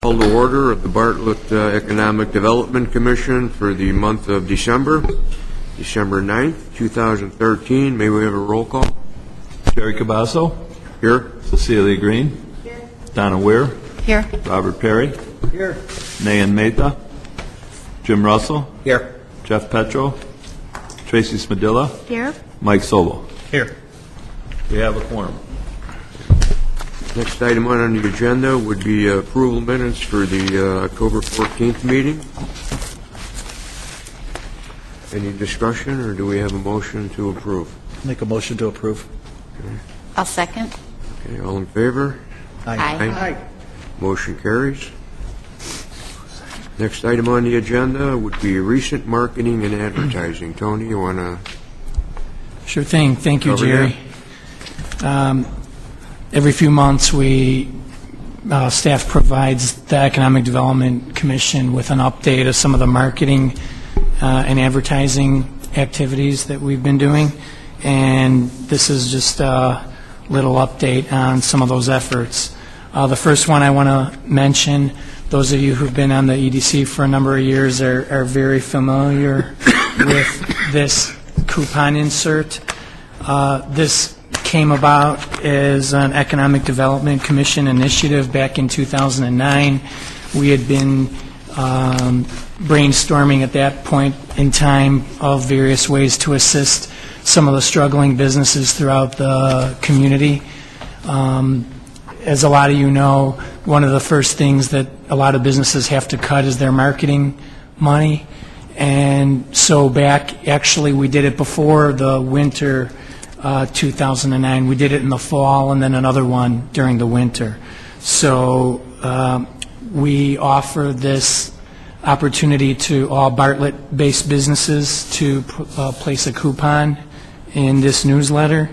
Call to order of the Bartlett Economic Development Commission for the month of December 9th, 2013. May we have a roll call? Jerry Cabasso. Here. Cecilia Green. Here. Donna Weir. Here. Robert Perry. Here. Nayan Mehta. Jim Russell. Here. Jeff Petro. Tracy Smadilla. Here. Mike Sobel. Here. We have a quorum. Next item on the agenda would be approval minutes for the October 14th meeting. Any discussion, or do we have a motion to approve? Make a motion to approve. Okay. I'll second. Okay, all in favor? Aye. Motion carries. Next item on the agenda would be recent marketing and advertising. Tony, you want to? Sure thing. Thank you, Over Jerry. Every few months, staff provides the Economic Development Commission with an update of some of the marketing and advertising activities that we've been doing, and this is just a little update on some of those efforts. The first one I want to mention, those of you who've been on the EDC for a number of years are very familiar with this coupon insert. This came about as an Economic Development Commission initiative back in 2009. We had been brainstorming at that point in time of various ways to assist some of the struggling businesses throughout the community. As a lot of you know, one of the first things that a lot of businesses have to cut is their marketing money. And so actually we did it before the winter 2009. We did it in the fall and then another one during the winter. So we offer this opportunity to all Bartlett-based businesses to place a coupon in this newsletter.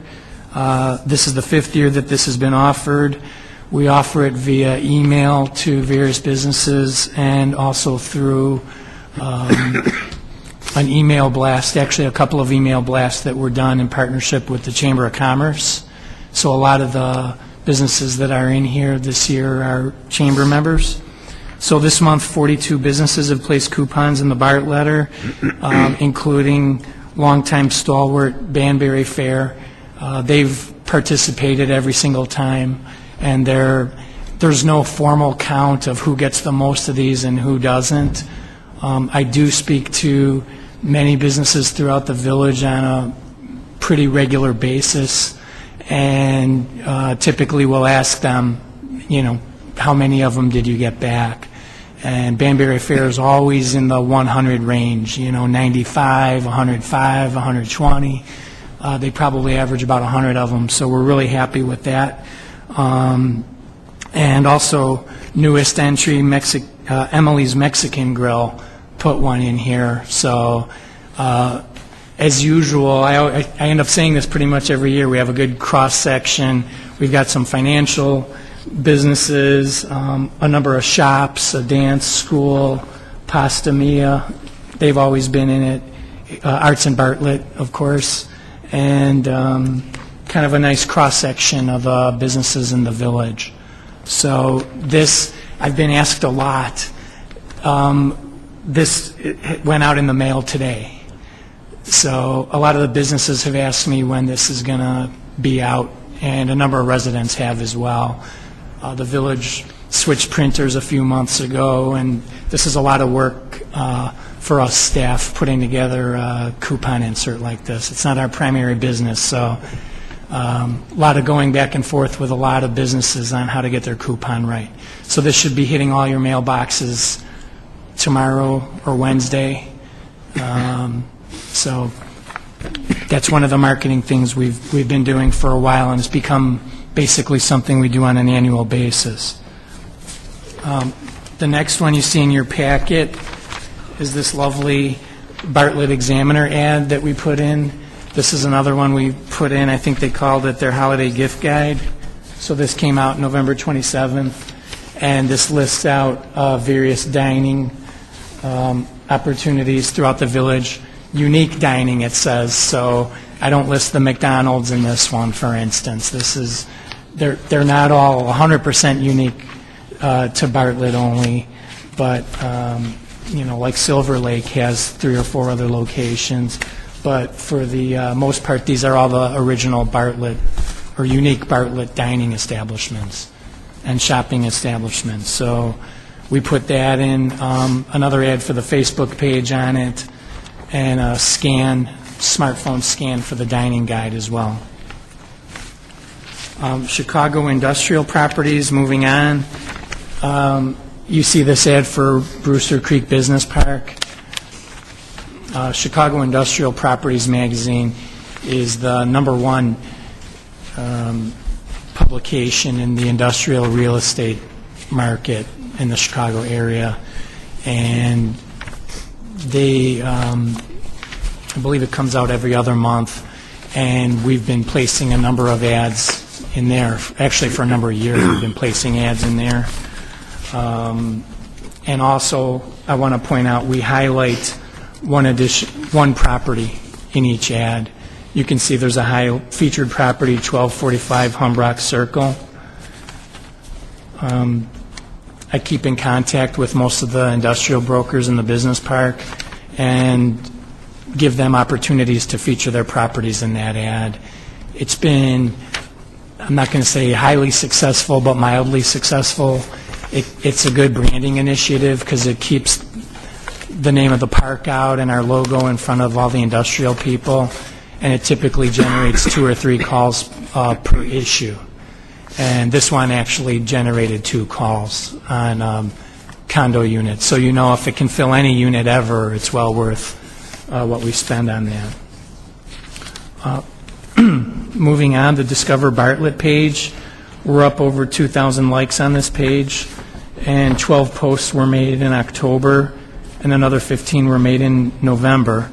This is the 5th year that this has been offered. We offer it via email to various businesses and also through an email blast, actually a couple of email blasts that were done in partnership with the Chamber of Commerce. So a lot of the businesses that are in here this year are Chamber members. So this month, 42 businesses have placed coupons in the Bartlett letter, including longtime stalwart Banbury Fair. They've participated every single time, and there's no formal count of who gets the most of these and who doesn't. I do speak to many businesses throughout the village on a pretty regular basis, and typically we'll ask them, how many of them did you get back? And Banbury Fair is always in the 100 range, 95, 105, 120. They probably average about 100 of them, so we're really happy with that. And also, newest entry, Emily's Mexican Grill, put one in here. So as usual, I end up saying this pretty much every year. We have a good cross-section. We've got some financial businesses, a number of shops, a dance school, Pasta Mia. They've always been in it. Arts and Bartlett, of course. And kind of a nice cross-section of businesses in the village. So this, I've been asked a lot. This went out in the mail today. So a lot of the businesses have asked me when this is going to be out, and a number of residents have as well. The village switched printers a few months ago, and this is a lot of work for us staff putting together a coupon insert like this. It's not our primary business, so a lot of going back and forth with a lot of businesses on how to get their coupon right. So this should be hitting all your mailboxes tomorrow or Wednesday. So that's one of the marketing things we've been doing for a while, and it's become basically something we do on an annual basis. The next one you see in your packet is this lovely Bartlett Examiner ad that we put in. This is another one we put in. I think they called it their holiday gift guide. So this came out November 27th, and this lists out various dining opportunities throughout the village. Unique dining, it says. So I don't list the McDonald's in this one, for instance. They're not all 100% unique to Bartlett only, but, like Silver Lake has 3 or 4 other locations. But for the most part, these are all the original Bartlett or unique Bartlett dining establishments and shopping establishments. So we put that in, another ad for the Facebook page on it, and a smartphone scan for the dining guide as well. Chicago industrial properties, moving on. You see this ad for Brewster Creek Business Park. Chicago Industrial Properties magazine is the #1 publication in the industrial real estate market in the Chicago area, and they, I believe it comes out every other month, and we've been placing a number of ads in there. Actually, for a number of years, we've been placing ads in there. And also, I want to point out, we highlight one property in each ad. You can see there's a high featured property, 1245 Humbrock Circle. I keep in contact with most of the industrial brokers in the business park and give them opportunities to feature their properties in that ad. It's been, I'm not going to say highly successful, but mildly successful. It's a good branding initiative because it keeps the name of the park out and our logo in front of all the industrial people, and it typically generates 2 or 3 calls per issue. And this one actually generated 2 calls on condo units. So if it can fill any unit ever, it's well worth what we spend on that. Moving on, the Discover Bartlett page. We're up over 2,000 likes on this page, and 12 posts were made in October, and another 15 were made in November.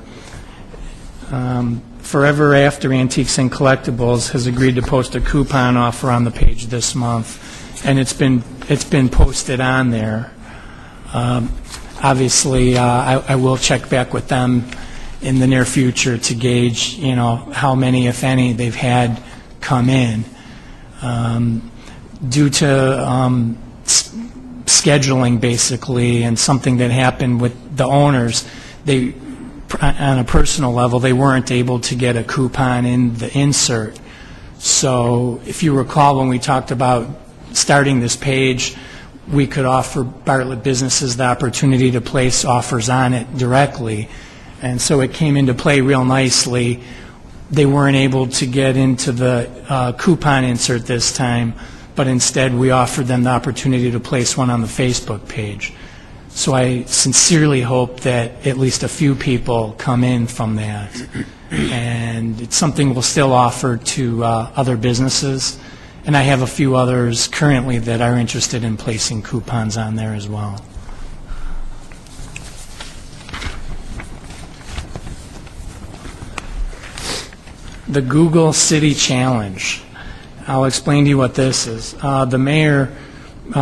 Forever After Antiques and Collectibles has agreed to post a coupon offer on the page this month, and it's been posted on there. Obviously, I will check back with them in the near future to gauge, how many, if any, they've had come in. Due to scheduling, basically, and something that happened with the owners, on a personal level, they weren't able to get a coupon in the insert. So if you recall, when we talked about starting this page, we could offer Bartlett businesses the opportunity to place offers on it directly. And so it came into play real nicely. They weren't able to get into the coupon insert this time, but instead we offered them the opportunity to place one on the Facebook page. So I sincerely hope that at least a few people come in from that. And it's something we'll still offer to other businesses. And I have a few others currently that are interested in placing coupons on there as well. The Google City Challenge. I'll explain to you what this is. The mayor,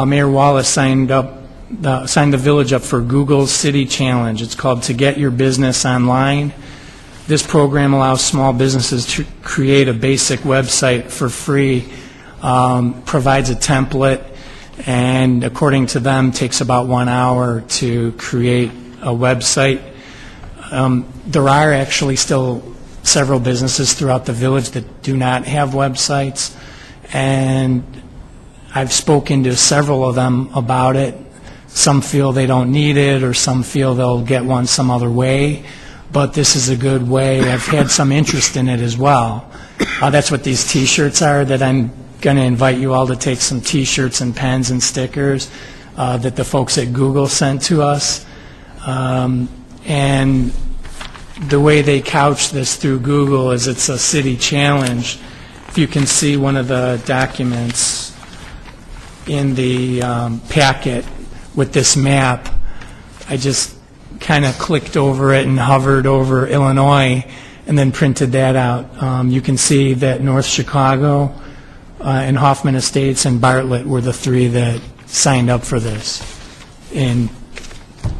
Mayor Wallace, signed the village up for Google's City Challenge. It's called To Get Your Business Online. This program allows small businesses to create a basic website for free, provides a template, and according to them, takes about 1 hour to create a website. There are actually still several businesses throughout the village that do not have websites, and I've spoken to several of them about it. Some feel they don't need it, or some feel they'll get one some other way, but this is a good way. I've had some interest in it as well. That's what these T-shirts are that I'm going to invite you all to take some T-shirts and pens and stickers that the folks at Google sent to us. And the way they couch this through Google is it's a city challenge. If you can see one of the documents in the packet with this map, I just kind of clicked over it and hovered over Illinois and then printed that out. You can see that North Chicago and Hoffman Estates and Bartlett were the 3 that signed up for this. In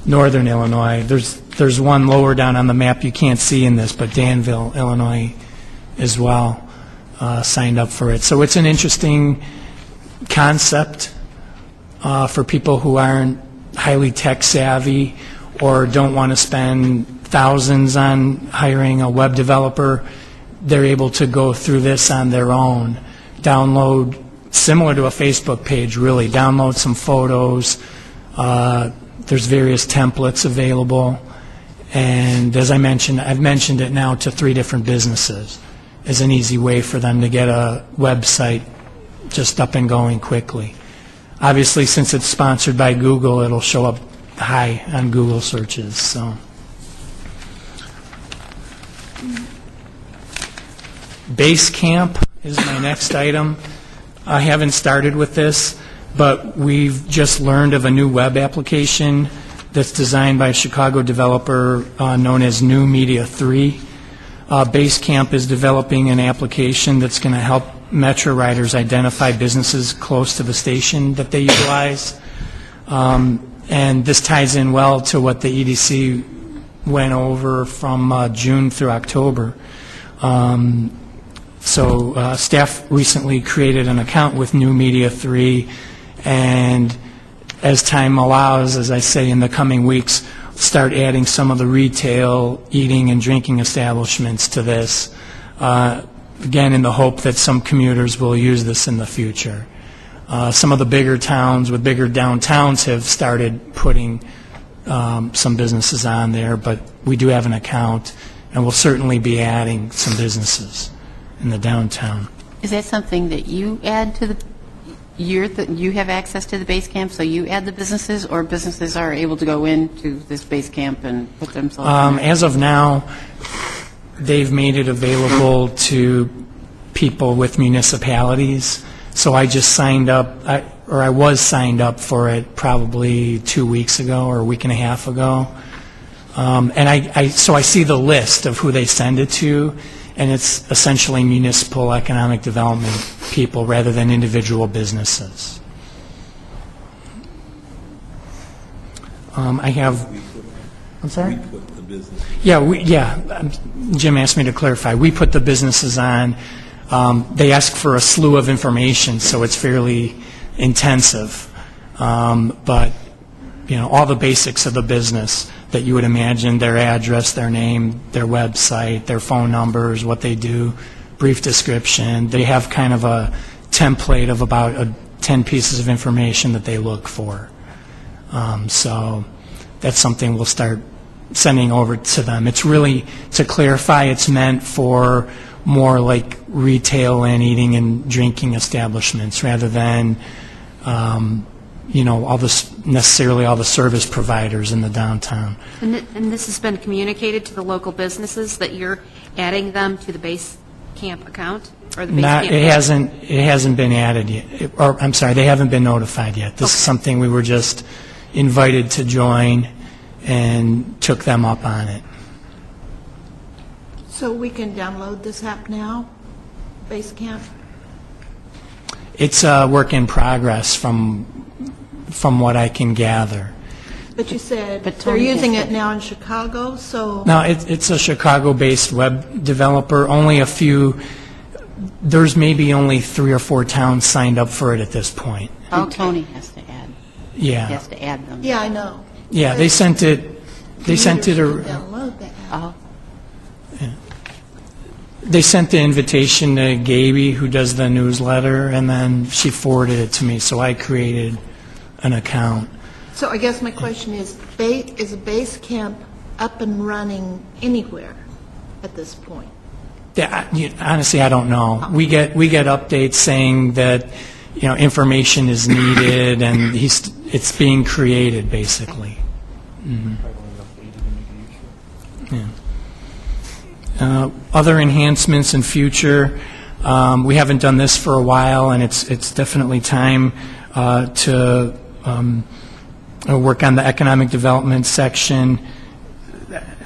northern Illinois, there's one lower down on the map you can't see in this, but Danville, Illinois, as well, signed up for it. So it's an interesting concept. for people who aren't highly tech savvy or don't want to spend thousands on hiring a web developer. They're able to go through this on their own, download, similar to a Facebook page, really, download some photos. There's various templates available. And as I mentioned, I've mentioned it now to 3 different businesses as an easy way for them to get a website just up and going quickly. Obviously, since it's sponsored by Google, it'll show up high on Google searches. So, Basecamp is my next item. I haven't started with this, but we've just learned of a new web application that's designed by a Chicago developer known as New Media 3. Basecamp is developing an application that's going to help Metro riders identify businesses close to the station that they utilize. And this ties in well to what the EDC went over from June through October. So staff recently created an account with New Media 3, and as time allows, as I say, in the coming weeks, start adding some of the retail, eating, and drinking establishments to this, again, in the hope that some commuters will use this in the future. Some of the bigger towns with bigger downtowns have started putting some businesses on there, but we do have an account, and we'll certainly be adding some businesses in the downtown. Is that something that you add to the, you have access to the Basecamp, so you add the businesses, or businesses are able to go into this Basecamp and put themselves in there? As of now, they've made it available to people with municipalities, so I just signed up, I was signed up for it probably 2 weeks ago or a week and a half ago. And so I see the list of who they send it to, and it's essentially municipal economic development people rather than individual businesses. I have, I'm sorry? Yeah, Jim asked me to clarify. We put the businesses on. They ask for a slew of information, so it's fairly intensive. But, you know, all the basics of the business that you would imagine, their address, their name, their website, their phone numbers, what they do, brief description. They have kind of a template of about 10 pieces of information that they look for. So that's something we'll start sending over to them. It's really, to clarify, it's meant for more like retail and eating and drinking establishments rather than you know, necessarily all the service providers in the downtown. And this has been communicated to the local businesses that you're adding them to the Basecamp account? Or the Basecamp it hasn't been added yet. Or, I'm sorry, they haven't been notified yet. This is something we were just invited to join and took them up on it. So we can download this app now, Basecamp? It's a work in progress from what I can gather. But you said But they're Tony using has it now in Chicago, so... No, it's a Chicago-based web developer. Only a few, there's maybe only 3 or 4 towns signed up for it at this point. And Tony has to add, Yeah. has to add them. Yeah, I know. Yeah, they sent it, Commuters should a... download the app. Oh, They sent the invitation to Gaby, who does the newsletter, and then she forwarded it to me, so I created an account. So I guess my question is Basecamp up and running anywhere at this point? Honestly, I don't know. We get updates saying that, you know, information is needed, and it's being created, basically. Mm-hmm. Yeah. Other enhancements in future, we haven't done this for a while, and it's definitely time to work on the economic development section.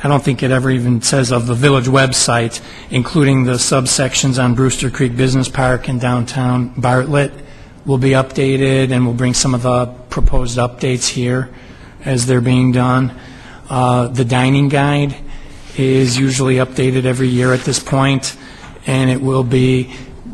I don't think it ever even says of the village website, including the subsections on Brewster Creek Business Park and downtown Bartlett will be updated, and we'll bring some of the proposed updates here as they're being done. The dining guide is usually updated every year at this point, and it will be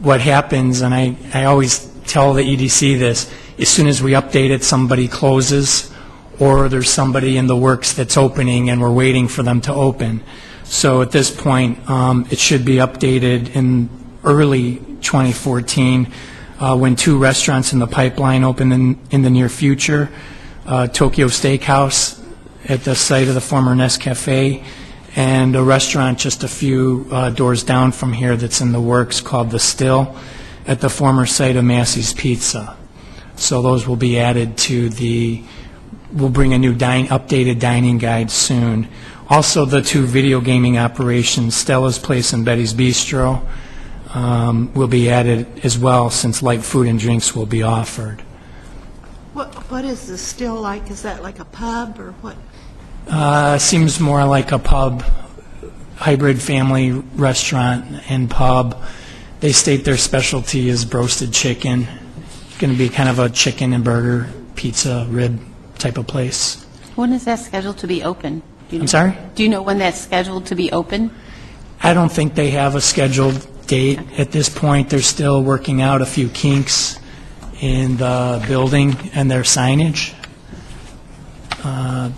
what happens, and I always tell the EDC this, as soon as we update it, somebody closes, or there's somebody in the works that's opening, and we're waiting for them to open. So at this point, it should be updated in early 2014, when 2 restaurants in the pipeline open in the near future. Tokyo Steakhouse at the site of the former Nest Cafe, and a restaurant just a few doors down from here that's in the works called The Still at the former site of Massey's Pizza. So those will be added to we'll bring a new updated dining guide soon. Also, the 2 video gaming operations, Stella's Place and Betty's Bistro, will be added as well, since light food and drinks will be offered. What is this still like? Is that like a pub or what? Seems more like a pub, hybrid family restaurant and pub. They state their specialty is roasted chicken. It's going to be kind of a chicken and burger, pizza, rib type of place. When is that scheduled to be open? Do you know? I'm sorry? Do you know when that's scheduled to be open? I don't think they have a scheduled date at this point. They're still working out a few kinks in the building and their signage.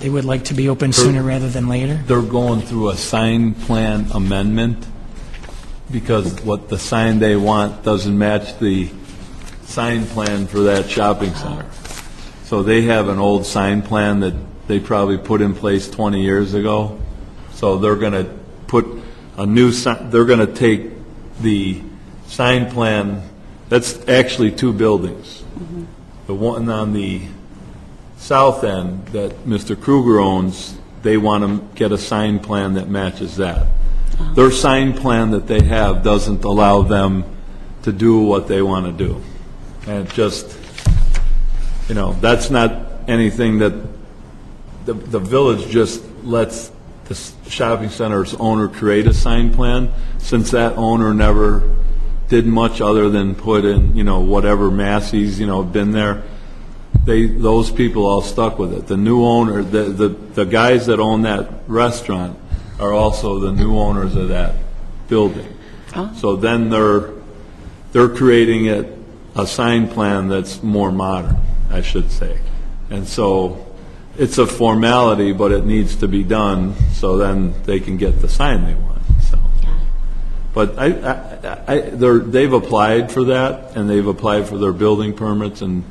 They would like to be open sooner rather than later. They're going through a sign plan amendment because what the sign they want doesn't match the sign plan for that shopping center. So they have an old sign plan that they probably put in place 20 years ago. So they're going to put a new sign, they're going to take the sign plan, that's actually 2 buildings. Mm-hmm. The one on the south end that Mr. Kruger owns, they want to get a sign plan that matches that. Their sign plan that they have doesn't allow them to do what they want to do. And it just, that's not anything that the village just lets the shopping center's owner create a sign plan, since that owner never did much other than put in, whatever Massey's, been there. Those people all stuck with it. The new owner, the guys that own that restaurant are also the new owners of that building. Oh. So then they're creating a sign plan that's more modern, I should say. And so it's a formality, but it needs to be done so then they can get the sign they want. So, but they've applied for that, and they've applied for their building permits, and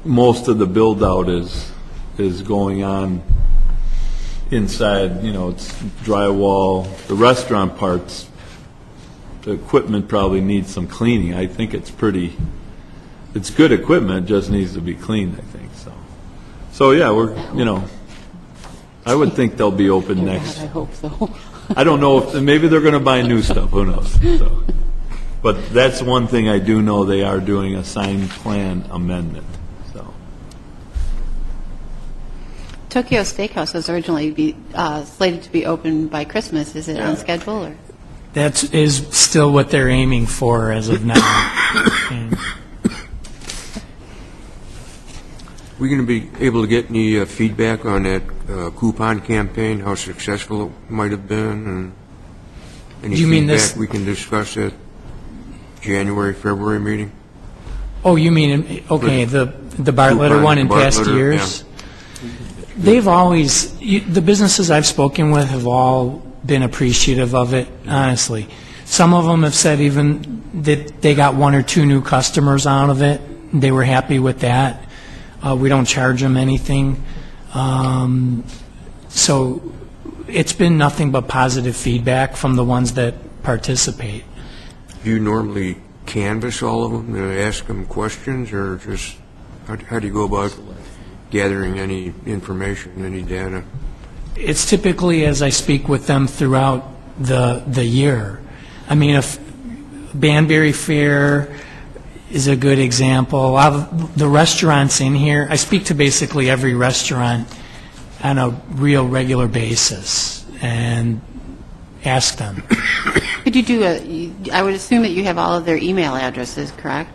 most of the build out is going on inside. It's drywall. The restaurant parts, the equipment probably needs some cleaning. I think it's good equipment, just needs to be cleaned, I think. So yeah, I would think they'll be open next. I hope so. I don't know if maybe they're going to buy new stuff. Who knows? So, but that's one thing I do know, they are doing a sign plan amendment. So Tokyo Steakhouse was originally slated to be open by Christmas. Is it on schedule? Or? That is still what they're aiming for as of now. And We going to be able to get any feedback on that coupon campaign, how successful it might have been, and any Do you mean feedback this- we can discuss at January, February meeting? Oh, you mean, okay, the Bartlett one in past Bartlett, years? They've always, the businesses I've spoken with have all been appreciative of it, honestly. Some of them have said even that they got 1 or 2 new customers out of it. They were happy with that. We don't charge them anything. So it's been nothing but positive feedback from the ones that participate. Do you normally canvass all of them to ask them questions, or just how do you go about gathering any information, any data? It's typically as I speak with them throughout the year. I mean, if Banbury Fair is a good example. A lot of the restaurants in here, I speak to basically every restaurant on a real regular basis and ask them. Could you do I would assume that you have all of their email addresses, correct?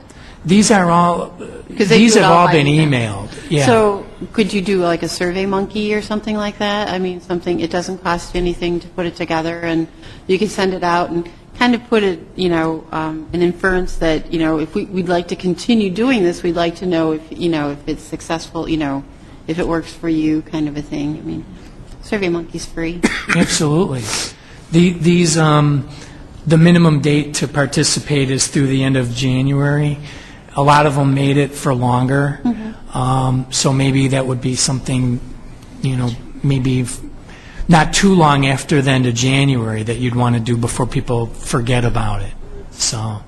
These are all, Because they these do it have all by been email. emailed, yeah. So could you do like a Survey Monkey or something like that? I mean, it doesn't cost you anything to put it together, and you can send it out and kind of put it, an inference that, if we'd like to continue doing this, we'd like to know if, if it's successful, if it works for you, kind of a thing. I mean, SurveyMonkey's free. Absolutely. These, the minimum date to participate is through the end of January. A lot of them made it for longer. So maybe that would be something, maybe not too long after the end of January that you'd want to do before people forget about it. So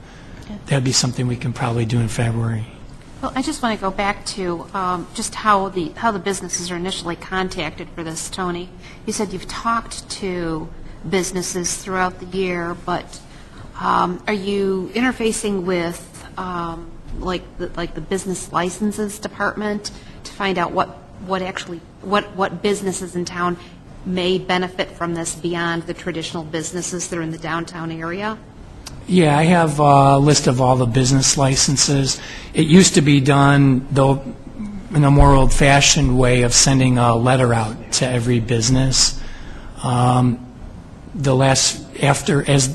that'd be something we can probably do in February. Well, I just want to go back to just how the businesses are initially contacted for this, Tony. You said you've talked to businesses throughout the year, but are you interfacing with like the business licenses department to find out what businesses in town may benefit from this beyond the traditional businesses that are in the downtown area? Yeah, I have a list of all the business licenses. It used to be done, though, in a more old-fashioned way of sending a letter out to every business. As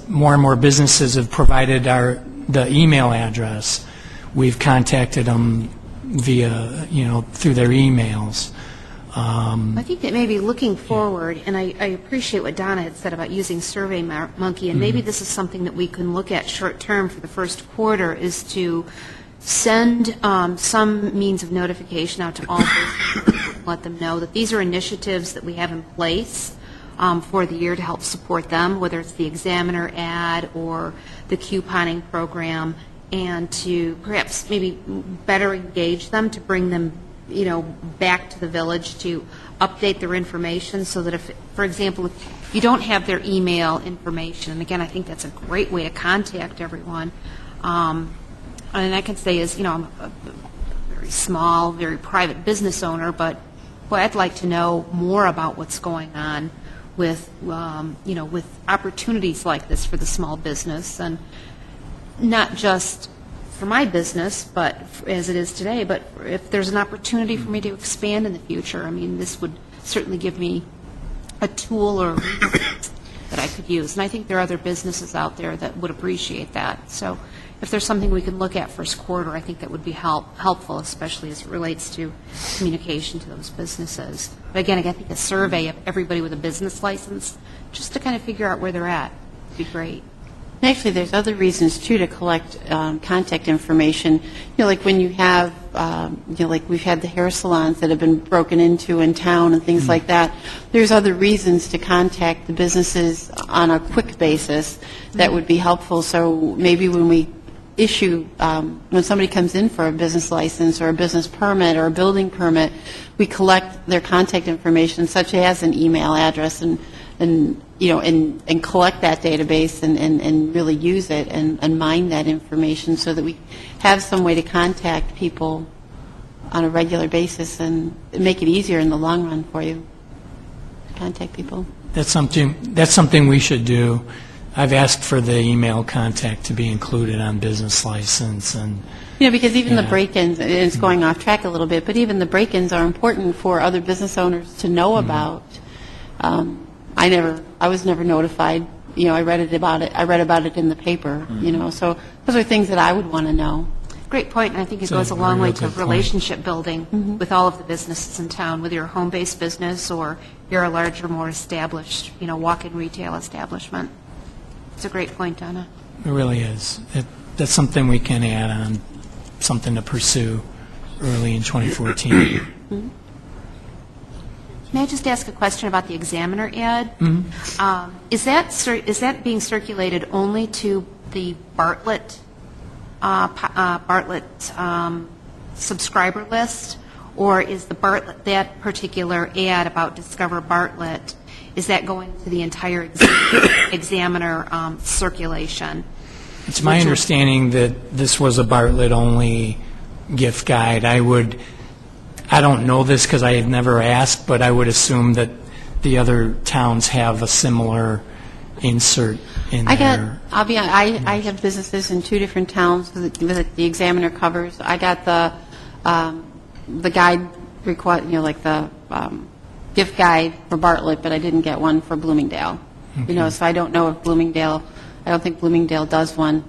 more and more businesses have provided the email address, we've contacted them via, through their emails. I think that maybe looking forward, and I appreciate what Donna had said about using SurveyMonkey, and maybe this is something that we can look at short-term for the first quarter, is to send some means of notification out to all businesses, let them know that these are initiatives that we have in place for the year to help support them, whether it's the Examiner ad or the couponing program, and to perhaps maybe better engage them, to bring them back to the village to update their information, so that if, for example, if you don't have their email information, and again, I think that's a great way to contact everyone, and I can say is, I'm a very small, very private business owner, but boy, I'd like to know more about what's going on with, with opportunities like this for the small business, and not just for my business, but as it is today, but if there's an opportunity for me to expand in the future, I mean, this would certainly give me a tool or a resource that I could use. And I think there are other businesses out there that would appreciate that. So if there's something we can look at first quarter, I think that would be helpful, especially as it relates to communication to those businesses. But again, I think a survey of everybody with a business license, just to kind of figure out where they're at, would be great. And actually, there's other reasons, too, to collect contact information. Like when you have, like we've had the hair salons that have been broken into in town and things like that. There's other reasons to contact the businesses on a quick basis that would be helpful. So maybe when we issue, when somebody comes in for a business license or a business permit or a building permit, we collect their contact information, such as an email address, and collect that database and really use it and mine that information so that we have some way to contact people on a regular basis and make it easier in the long run for you to contact people. That's something we should do. I've asked for the email contact to be included on business license, and because even the break-ins, it's going off track a little bit, but even the break-ins are important for other business owners to know about. I was never notified. I read about it in the paper. So those are things that I would want to know. Great point, and I think it goes a long way to relationship building with all of the businesses in town, whether you're a home-based business or you're a larger, more established, walk-in retail establishment. It's a great point, Donna. It really is. That's something we can add on, something to pursue early in 2014. May I just ask a question about the Examiner ad? Is that being circulated only to the Bartlett subscriber list, or is that particular ad about Discover Bartlett, is that going to the entire Examiner circulation? It's my understanding that this was a Bartlett-only gift guide. I don't know this because I have never asked, but I would assume that the other towns have a similar insert in there. I have businesses in 2 different towns that the Examiner covers. I got the guide, like the gift guide for Bartlett, but I didn't get one for Bloomingdale. Okay. So I don't know if Bloomingdale. I don't think Bloomingdale does one.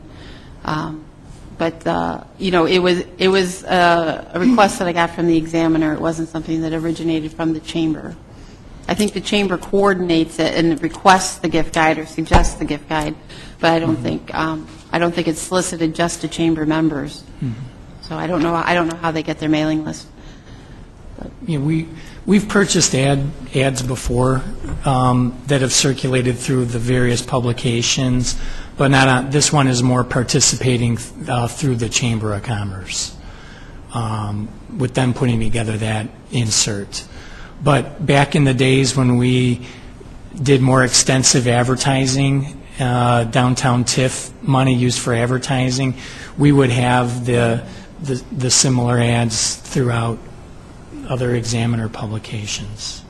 But, it was a request that I got from the examiner. It wasn't something that originated from the chamber. I think the chamber coordinates it and requests the gift guide or suggests the gift guide, but I don't think it's solicited just to chamber members. So I don't know how they get their mailing list. We've purchased ads before that have circulated through the various publications, but not on, this one is more participating through the Chamber of Commerce, with them putting together that insert. But back in the days when we did more extensive advertising, downtown TIF money used for advertising, we would have the similar ads throughout other examiner publications.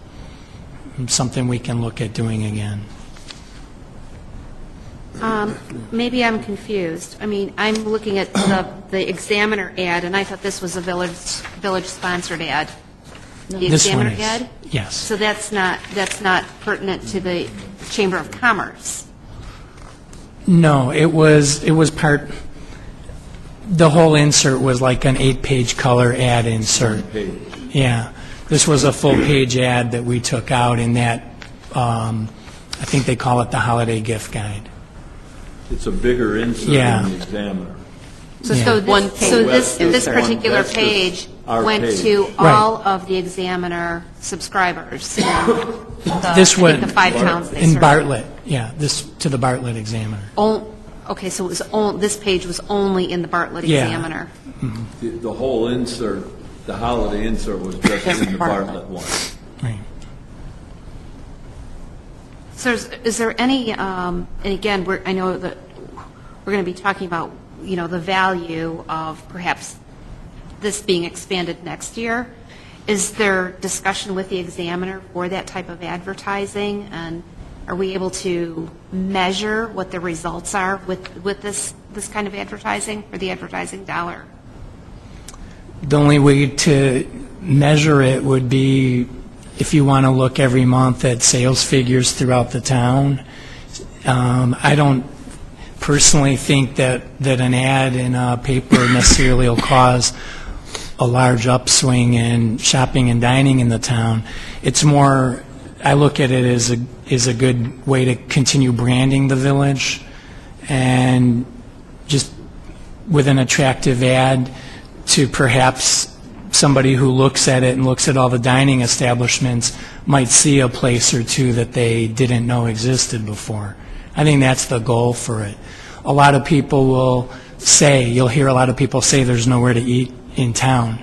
Something we can look at doing again. Maybe I'm confused. I mean, I'm looking at the examiner ad, and I thought this was a village-sponsored ad. The This one examiner is, ad? yes. So that's not pertinent to the Chamber of Commerce. No, it was part, the whole insert was like an 8-page color ad insert. Yeah. This was a full-page ad that we took out in that, I think they call it the holiday gift guide. It's a bigger insert Yeah. than the examiner. So, Yeah. this insert. particular That's just page our went page. to Right. all of the examiner subscribers. This I think went the 5 towns they in serve. Bartlett, yeah, this to the Bartlett Examiner. Okay, so it was this page was only in the Bartlett Yeah. Examiner. The whole insert, the holiday insert was just in the Bartlett one. Right. So is there any, and again, I know that we're going to be talking about, the value of perhaps this being expanded next year. Is there discussion with the examiner for that type of advertising? And are we able to measure what the results are with this kind of advertising for the advertising dollar? The only way to measure it would be if you want to look every month at sales figures throughout the town. I don't personally think that an ad in a paper necessarily will cause a large upswing in shopping and dining in the town. It's more, I look at it as a good way to continue branding the village, and just with an attractive ad to perhaps somebody who looks at it and looks at all the dining establishments might see a place or two that they didn't know existed before. I think that's the goal for it. A lot of people will say, you'll hear a lot of people say there's nowhere to eat in town.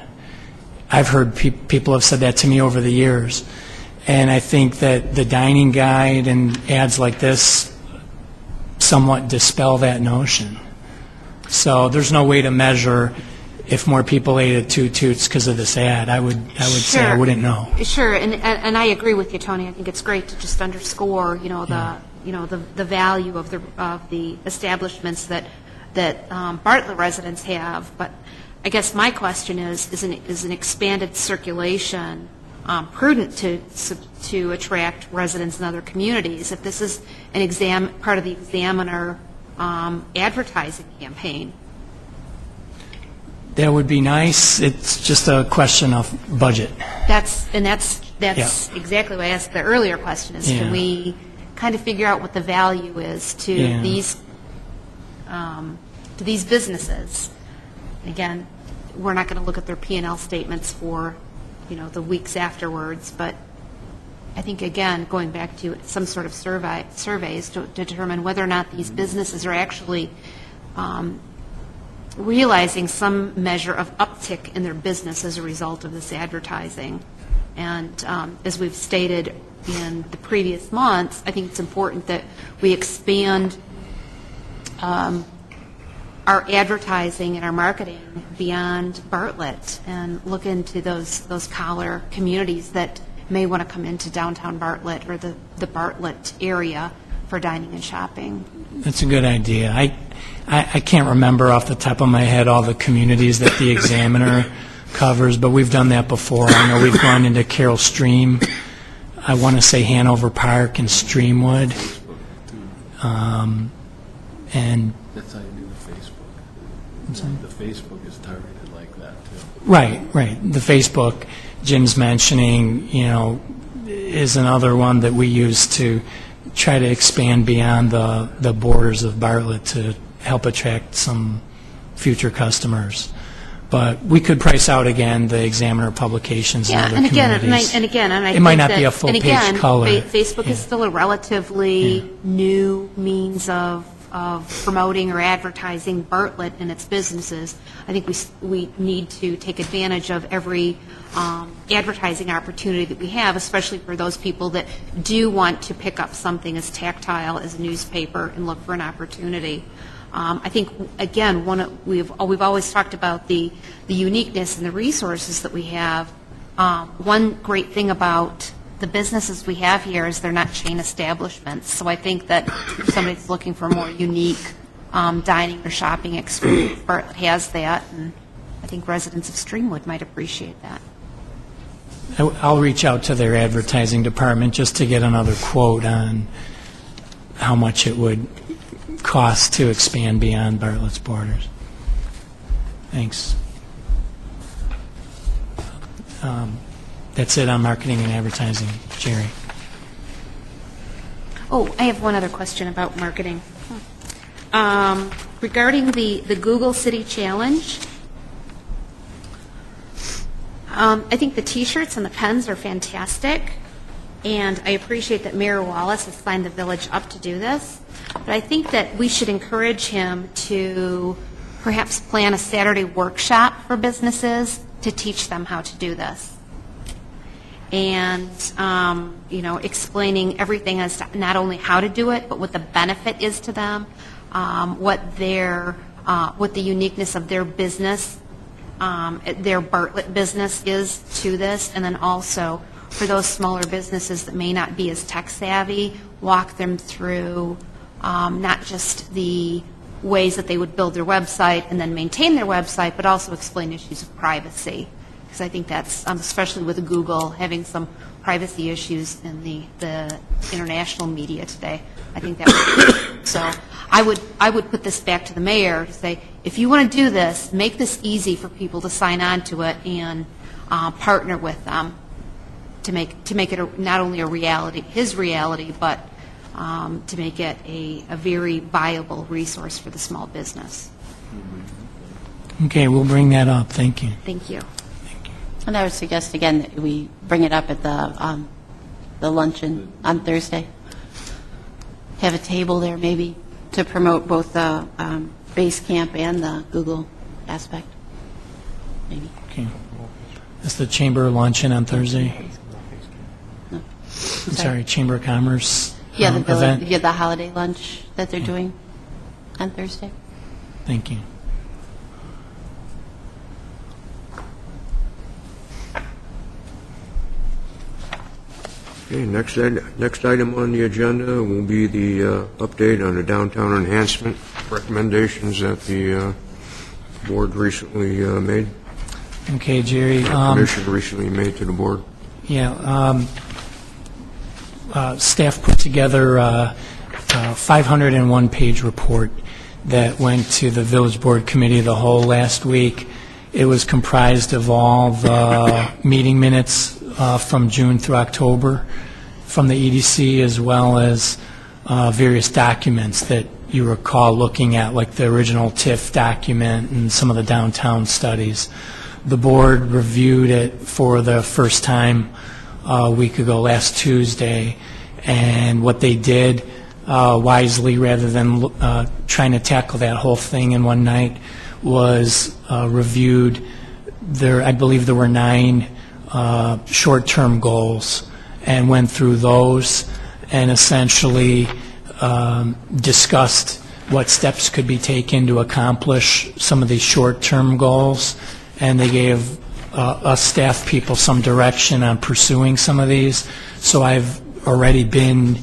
I've heard people have said that to me over the years. And I think that the dining guide and ads like this somewhat dispel that notion. So there's no way to measure if more people ate at Two Toots because of this ad. I would say I wouldn't know. Sure, and I agree with you, Tony. I think it's great to just underscore, the value of the establishments that Bartlett residents have. But I guess my question is an expanded circulation prudent to attract residents in other communities? If this is part of the examiner advertising campaign. That would be nice. It's just a question of budget. That's exactly why I asked the earlier question, is can we kind of figure out what the value is to these businesses? Again, we're not going to look at their P&L statements for, the weeks afterwards, but I think, again, going back to some sort of surveys to determine whether or not these businesses are actually realizing some measure of uptick in their business as a result of this advertising. And as we've stated in the previous months, I think it's important that we expand our advertising and our marketing beyond Bartlett and look into those collar communities that may want to come into downtown Bartlett or the Bartlett area for dining and shopping. That's a good idea. I can't remember off the top of my head all the communities that the Examiner covers, but we've done that before. I know we've gone into Carroll Stream. I want to say Hanover Park and Streamwood. And That's how you do the Facebook. The Facebook is targeted like that, too. right. The Facebook Jim's mentioning, is another one that we use to try to expand beyond the borders of Bartlett to help attract some future customers. But we could price out again the Examiner publications in other communities. It might not be a full-page color. Facebook is still a relatively new means of promoting or advertising Bartlett and its businesses. I think we need to take advantage of every advertising opportunity that we have, especially for those people that do want to pick up something as tactile as a newspaper and look for an opportunity. I think, again, we've always talked about the uniqueness and the resources that we have. One great thing about the businesses we have here is they're not chain establishments. So I think that if somebody's looking for a more unique dining or shopping experience, Bartlett has that, and I think residents of Streamwood might appreciate that. I'll reach out to their advertising department just to get another quote on how much it would cost to expand beyond Bartlett's borders. Thanks. That's it on marketing and advertising. Jerry. Oh, I have one other question about marketing. Regarding the Google City Challenge, I think the T-shirts and the pens are fantastic, and I appreciate that Mayor Wallace has signed the village up to do this, but I think that we should encourage him to perhaps plan a Saturday workshop for businesses to teach them how to do this. And, explaining everything as to not only how to do it, but what the benefit is to them, what the uniqueness of their business, their Bartlett business is to this, and then also for those smaller businesses that may not be as tech savvy, walk them through not just the ways that they would build their website and then maintain their website, but also explain issues of privacy. Because I think that's, especially with Google, having some privacy issues in the international media today. I think that would, so I would put this back to the mayor to say, if you want to do this, make this easy for people to sign on to it and partner with them to make it not only a reality, his reality, but to make it a very viable resource for the small business. Okay, we'll bring that up. Thank you. Thank you. And I would suggest, again, that we bring it up at the luncheon on Thursday. Have a table there, maybe, to promote both the base camp and the Google aspect, maybe. Okay. Is the Chamber luncheon on Thursday? No. I'm sorry, Chamber of Commerce Yeah, the event? yeah, the holiday lunch that they're doing on Thursday. Thank you. Okay, next item on the agenda will be the update on the downtown enhancement recommendations that the board recently made. Okay, Jerry. Commission recently made to the board. Yeah, staff put together a 501-page report that went to the Village Board Committee of the Whole last week. It was comprised of all the meeting minutes from June through October from the EDC, as well as various documents that you recall looking at, like the original TIF document and some of the downtown studies. The board reviewed it for the first time a week ago, last Tuesday, and what they did wisely, rather than trying to tackle that whole thing in one night, was reviewed. I believe there were 9 short-term goals, and went through those and essentially discussed what steps could be taken to accomplish some of these short-term goals, and they gave us staff people some direction on pursuing some of these. So I've already been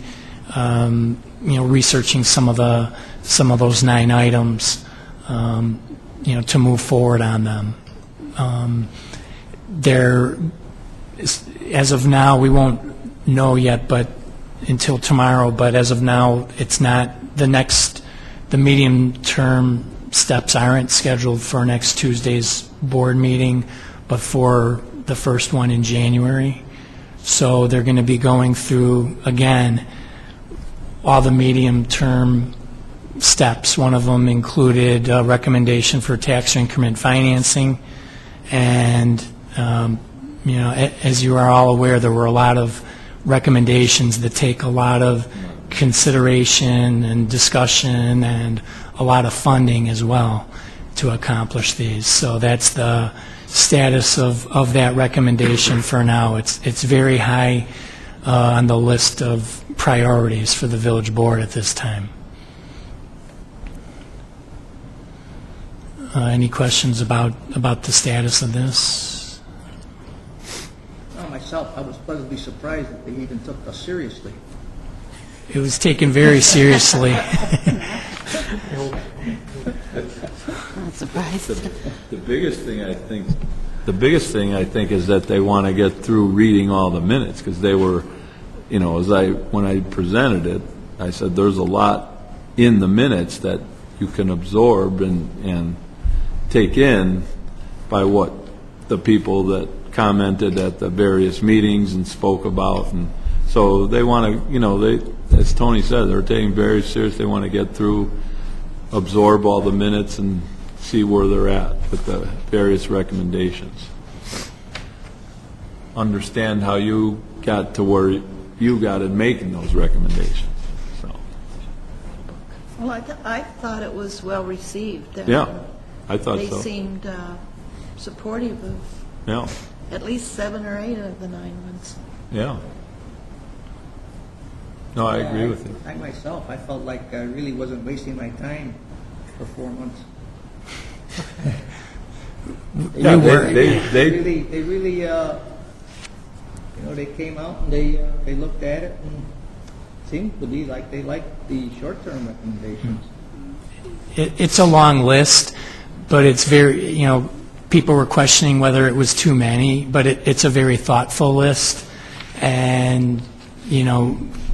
researching some of those 9 items to move forward on them. As of now, we won't know yet, but until tomorrow. But as of now, it's not the next The medium-term steps aren't scheduled for next Tuesday's board meeting, but for the first one in January. So they're going to be going through, again, all the medium-term steps. One of them included a recommendation for tax increment financing, and as you are all aware, there were a lot of recommendations that take a lot of consideration and discussion and a lot of funding as well to accomplish these. So that's the status of that recommendation for now. It's very high on the list of priorities for the village board at this time. Any questions about the status of this? Well, myself, I was pleasantly surprised that they even took us seriously. It was taken very seriously. Not surprised. The biggest thing I think is that they want to get through reading all the minutes, because they were, when I presented it, I said there's a lot in the minutes that you can absorb and take in by what the people that commented at the various meetings and spoke about. And so they want to, as Tony said, they're taking very serious. They want to get through, absorb all the minutes and see where they're at with the various recommendations. Understand how you got to where you got in making those recommendations. So. Well, I thought it was well received. Yeah, I thought they so. They seemed supportive of at least 7 or 8 of the 9 ones. Yeah. No, I agree with you. I myself, I felt like I really wasn't wasting my time for 4 months. Yeah, they really, they came out and they looked at it and seemed to be like they liked the short-term recommendations. It's a long list, but it's very, people were questioning whether it was too many, but it's a very thoughtful list, and,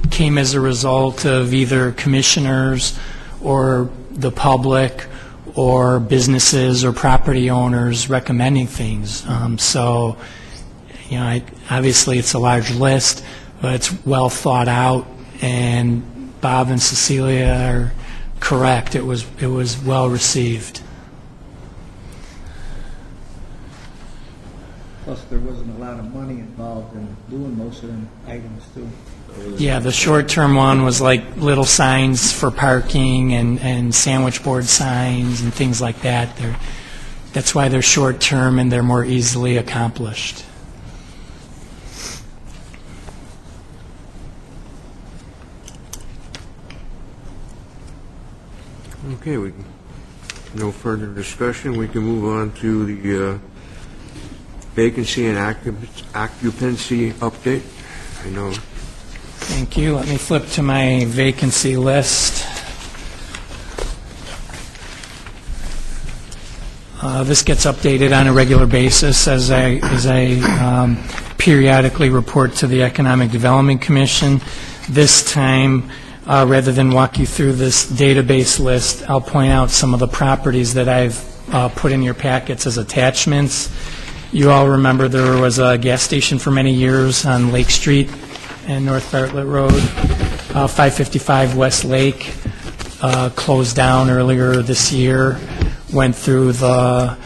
came as a result of either commissioners or the public or businesses or property owners recommending things. So, obviously it's a large list, but it's well thought out, and Bob and Cecilia are correct. It was well received. Plus, there wasn't a lot of money involved in doing most of them items, too. Yeah, the short-term one was like little signs for parking and sandwich board signs and things like that. That's why they're short-term and they're more easily accomplished. Okay, no further discussion. We can move on to the vacancy and occupancy update. I know. Thank you. Let me flip to my vacancy list. This gets updated on a regular basis as I periodically report to the Economic Development Commission. This time, rather than walk you through this database list, I'll point out some of the properties that I've put in your packets as attachments. You all remember there was a gas station for many years on Lake Street and North Bartlett Road, 555 West Lake, closed down earlier this year, went through the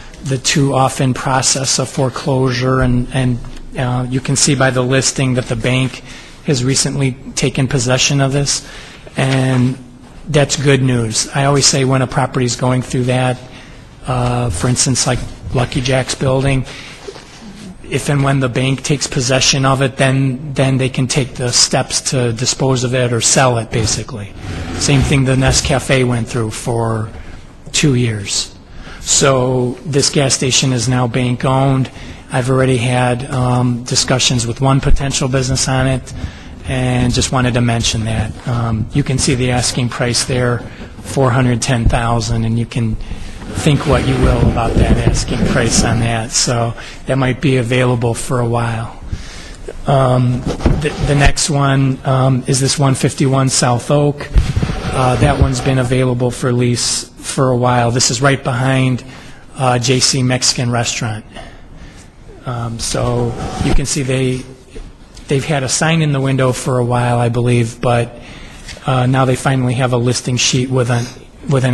too often process of foreclosure, and you can see by the listing that the bank has recently taken possession of this, and that's good news. I always say when a property is going through that, for instance, like Lucky Jack's building, if and when the bank takes possession of it, then they can take the steps to dispose of it or sell it, basically. Same thing the Nest Cafe went through for 2 years. So this gas station is now bank-owned. I've already had discussions with one potential business on it, and just wanted to mention that. You can see the asking price there, $410,000, and you can think what you will about that asking price on that. So that might be available for a while. The next one is this 151 South Oak. That one's been available for lease for a while. This is right behind JC Mexican Restaurant. So you can see they've had a sign in the window for a while, I believe, but now they finally have a listing sheet with an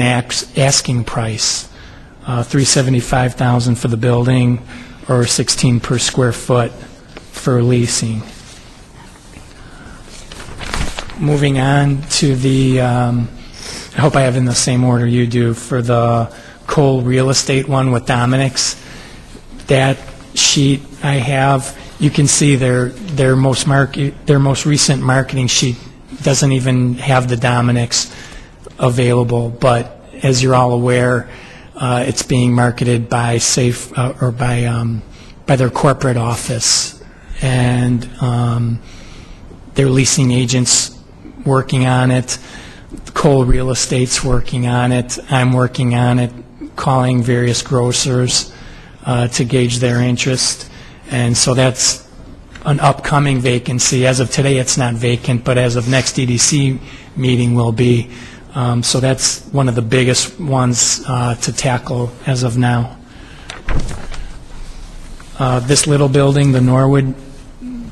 asking price, $375,000 for the building, or $16 per square foot for leasing. Moving on to the, I hope I have in the same order you do, for the Cole Real Estate one with Dominic's. That sheet I have, you can see their most recent marketing sheet doesn't even have the Dominic's available, but as you're all aware, it's being marketed by by their corporate office, and their leasing agents working on it. Cole Real Estate's working on it. I'm working on it, calling various grocers to gauge their interest. And so that's an upcoming vacancy. As of today, it's not vacant, but as of next EDC meeting will be. So that's one of the biggest ones to tackle as of now. This little building, the Norwood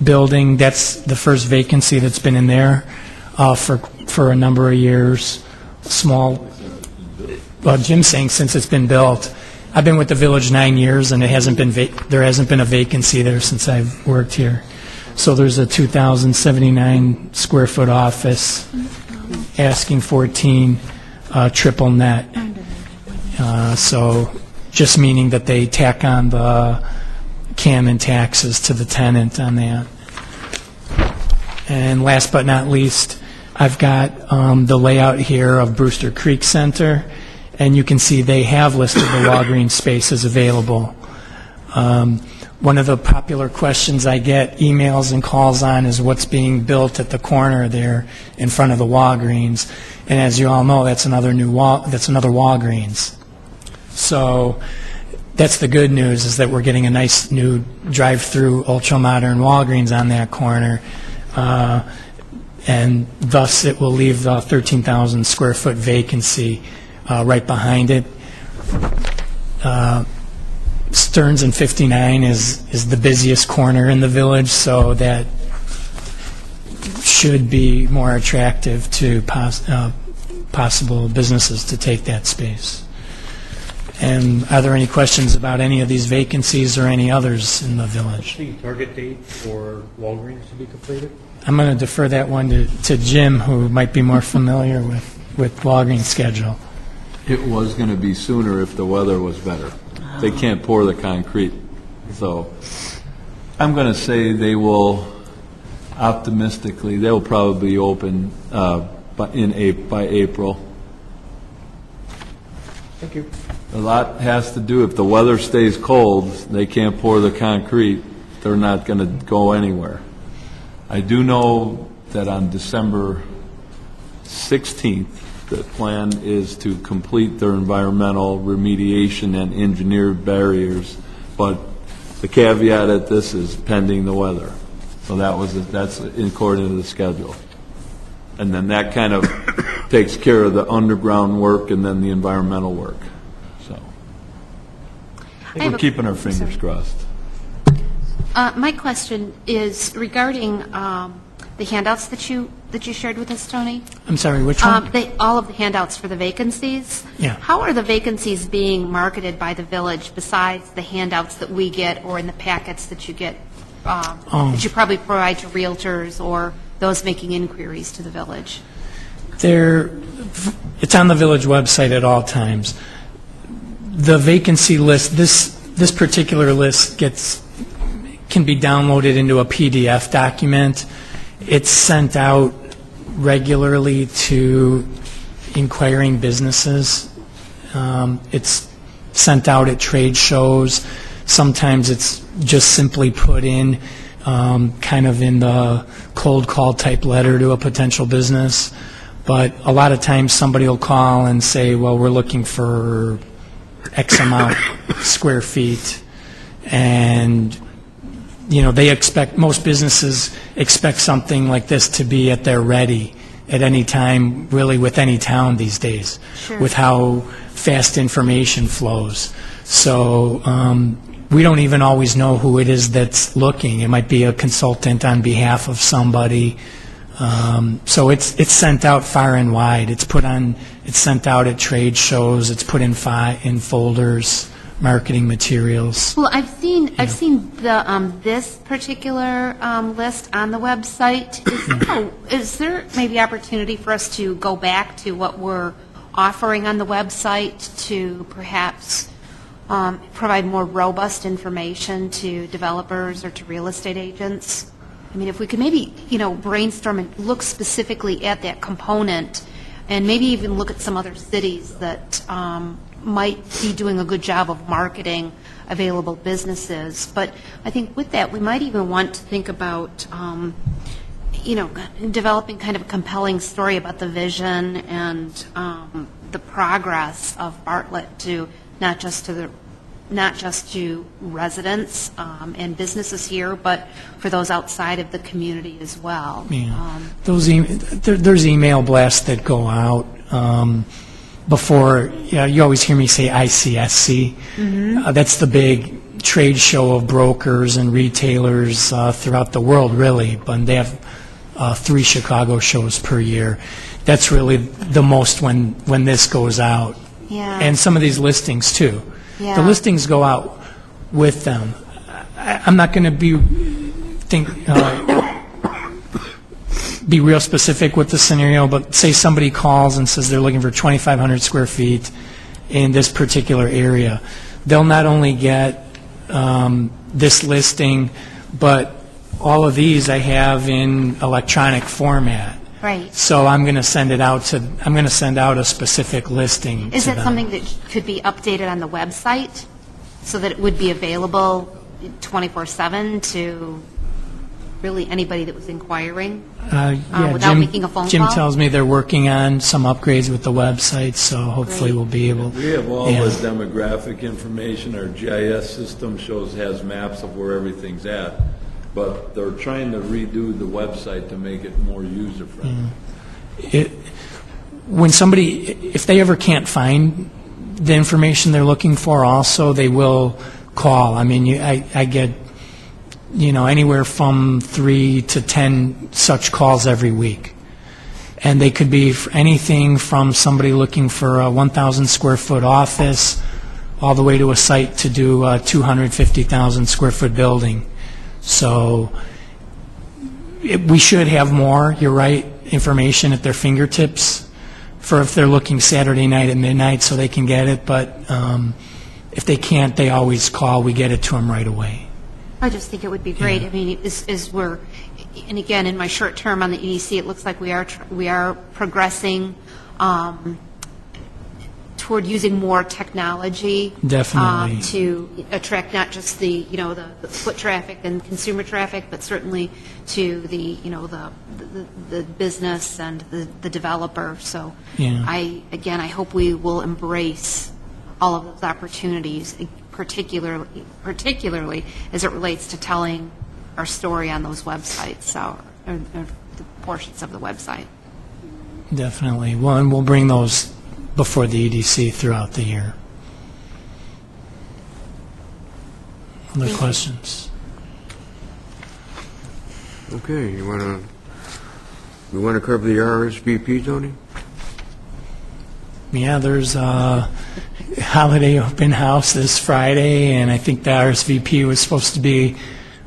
building, that's the first vacancy that's been in there for a number of years. Small, well, Jim's saying since it's been built. I've been with the village 9 years, and there hasn't been a vacancy there since I've worked here. So there's a 2,079 square foot office, asking 14, triple net. So just meaning that they tack on the CAM and taxes to the tenant on that. And last but not least, I've got the layout here of Brewster Creek Center, and you can see they have listed the Walgreens spaces available. One of the popular questions I get emails and calls on is what's being built at the corner there in front of the Walgreens. And as you all know, that's another Walgreens. So that's the good news, is that we're getting a nice new drive-through ultra-modern Walgreens on that corner. And thus it will leave the 13,000 square foot vacancy right behind it. Stearns and 59 is the busiest corner in the village, so that should be more attractive to possible businesses to take that space. And are there any questions about any of these vacancies or any others in the village? The target date for Walgreens to be completed? I'm going to defer that one to Jim, who might be more familiar with Walgreens' schedule. It was going to be sooner if the weather was better. They can't pour the concrete. So I'm going to say they will, optimistically, they'll probably open by April. Thank you. A lot has to do, if the weather stays cold, they can't pour the concrete, they're not going to go anywhere. I do know that on December 16th, the plan is to complete their environmental remediation and engineered barriers, but the caveat at this is pending the weather. So that's according to the schedule. And then that kind of takes care of the underground work and then the environmental work. So we're keeping our fingers crossed. My question is regarding the handouts that you shared with us, Tony. I'm sorry, which one? All of the handouts for the vacancies. Yeah. How are the vacancies being marketed by the village besides the handouts that we get or in the packets that you get, that you probably provide to realtors or those making inquiries to the village? It's on the village website at all times. The vacancy list, this particular list can be downloaded into a PDF document. It's sent out regularly to inquiring businesses. It's sent out at trade shows. Sometimes it's just simply put in kind of in the cold call type letter to a potential business. But a lot of times somebody will call and say, well, we're looking for X amount square feet, and most businesses expect something like this to be at their ready at any time, really with any town these days, with how fast information flows. So we don't even always know who it is that's looking. It might be a consultant on behalf of somebody. So it's sent out far and wide. It's sent out at trade shows. It's put in folders, marketing materials. Well, I've seen the this particular list on the website. Is there maybe opportunity for us to go back to what we're offering on the website to perhaps provide more robust information to developers or to real estate agents? I mean, if we could maybe, brainstorm and look specifically at that component, and maybe even look at some other cities that might be doing a good job of marketing available businesses. But I think with that, we might even want to think about, developing kind of a compelling story about the vision and the progress of Bartlett to not just to residents and businesses here, but for those outside of the community as well. Yeah. There's email blasts that go out before. You always hear me say ICSC. That's the big trade show of brokers and retailers throughout the world, really. But they have 3 Chicago shows per year. That's really the most when this goes out. Yeah. And some of these listings too. Yeah. The listings go out with them. I'm not going to be real specific with the scenario, but say somebody calls and says they're looking for 2,500 square feet in this particular area. They'll not only get this listing, but all of these I have in electronic format. Right. So I'm going to send out a specific listing. Is to that them. something that could be updated on the website so that it would be available 24/7 to really anybody that was inquiring without making a phone Jim call? tells me they're working on some upgrades with the website, so hopefully we'll be able. We have all the demographic information. Our GIS system has maps of where everything's at, but they're trying to redo the website to make it more user-friendly. When somebody, if they ever can't find the information they're looking for also, they will call. I mean, I get, anywhere from 3 to 10 such calls every week. And they could be anything from somebody looking for a 1,000 square foot office all the way to a site to do a 250,000 square foot building. So we should have more, you're right, information at their fingertips for if they're looking Saturday night at midnight so they can get it. But if they can't, they always call. We get it to them right away. I just think it would be great. I mean, and again, in my short term on the EDC, it looks like we are progressing toward using more technology. Definitely. To attract not just the foot traffic and consumer traffic, but certainly to the business and the developer. So Yeah. I hope we will embrace all of those opportunities, particularly as it relates to telling our story on those websites, or the portions of the website. Definitely. Well, and we'll bring those before the EDC throughout the year. Other questions? Okay, you want to cover the RSVP, Tony? Yeah, there's a holiday open house this Friday, and I think the RSVP was supposed to be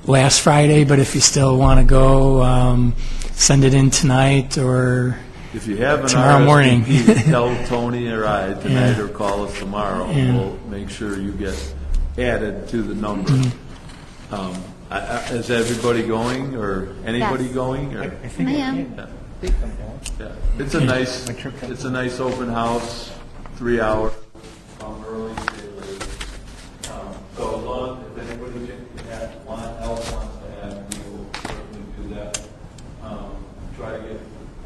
last Friday, but if you still want to go, send it in tonight or If you have an tomorrow morning. RSVP, tell Tony or I tonight or call us tomorrow. Yeah. We'll make sure you get added to the number. Is everybody going or anybody Yes. going? Or? I think I am. Yeah. It's a nice open house, 3 hour, early, stay late. So as long as anybody else wants to add, we will certainly do that. Try to get,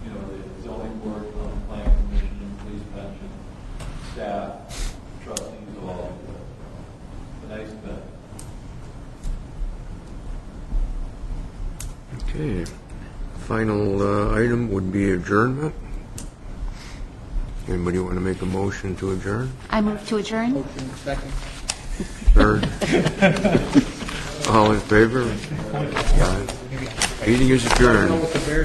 the zoning board, planning commission, police pension, staff, trustees, all of it. A nice event. Okay. final item would be adjournment. Anybody want to make a motion to adjourn? I move to adjourn. Motion second. Third? All in favor? Aye. Meeting is adjourned. What the Bears